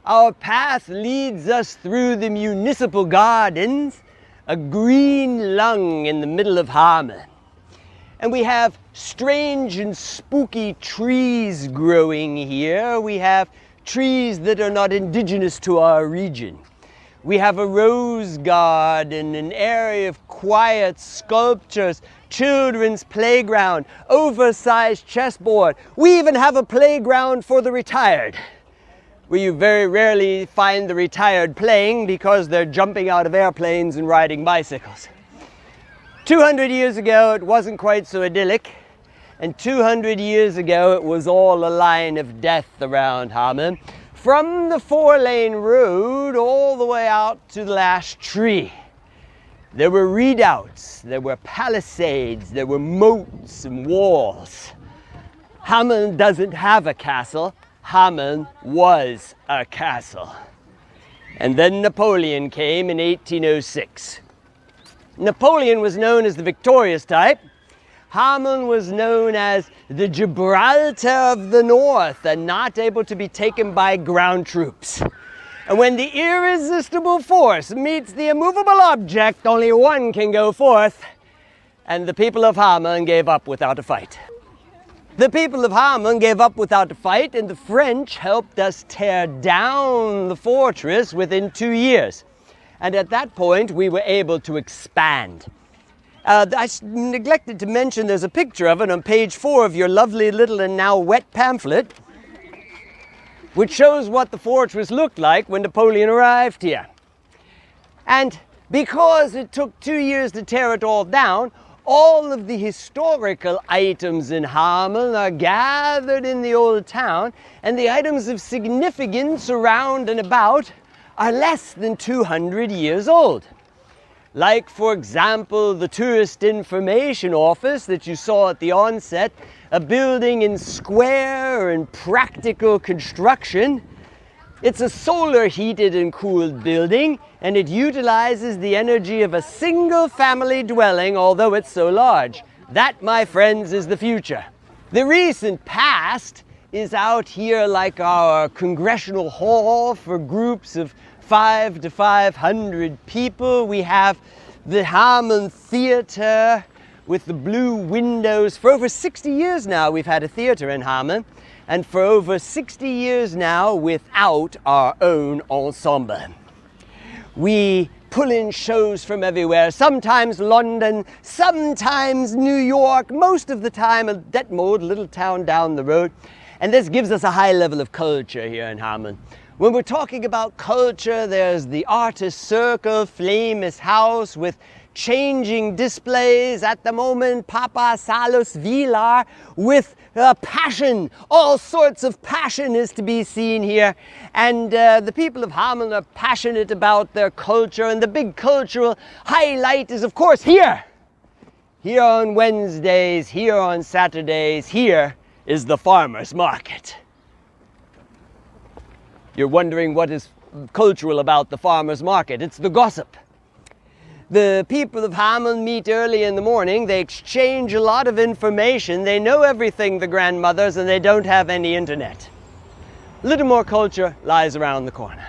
Our path leads us through the municipal gardens, a green lung in the middle of Hameln. And we have strange and spooky trees growing here. We have trees that are not indigenous to our region. We have a rose garden, an area of quiet sculptures, children's playground, oversized chessboard. We even have a playground for the retired, where you very rarely find the retired playing because they're jumping out of airplanes and riding bicycles. 200 years ago, it wasn't quite so idyllic, and 200 years ago, it was all a line of death around Hameln, from the 4-lane road all the way out to the last tree. There were redoubts, there were palisades, there were moats and walls. Hameln doesn't have a castle. Hameln was a castle. And then Napoleon came in 1806. Napoleon was known as the victorious type. Hameln was known as the Gibraltar of the North and not able to be taken by ground troops. And when the irresistible force meets the immovable object, only one can go forth. And the people of Hameln gave up without a fight. The people of Hameln gave up without a fight, and the French helped us tear down the fortress within 2 years. And at that point, we were able to expand. I neglected to mention there's a picture of it on page 4 of your lovely little and now wet pamphlet, which shows what the fortress looked like when Napoleon arrived here. And because it took 2 years to tear it all down, all of the historical items in Hameln are gathered in the old town, and the items of significance around and about are less than 200 years old. Like, for example, the Tourist Information Office that you saw at the onset, a building in square and practical construction. It's a solar heated and cooled building, and it utilizes the energy of a single family dwelling, although it's so large. That, my friends, is the future. The recent past is out here like our congressional hall for groups of 5 to 500 people. We have the Hameln Theater with the blue windows. For over 60 years now, we've had a theater in Hameln, and for over 60 years now without our own ensemble. We pull in shows from everywhere, sometimes London, sometimes New York, most of the time a Detmold, little town down the road. And this gives us a high level of culture here in Hameln. When we're talking about culture, there's the Artist Circle, famous house with changing displays. At the moment, Papa Salus Villar with passion. All sorts of passion is to be seen here. And the people of Hameln are passionate about their culture. And the big cultural highlight is, of course, here. Here on Wednesdays, here on Saturdays, here is the farmer's market. You're wondering what is cultural about the farmer's market. It's the gossip. The people of Hameln meet early in the morning. They exchange a lot of information. They know everything, the grandmothers, and they don't have any internet. A little more culture lies around the corner.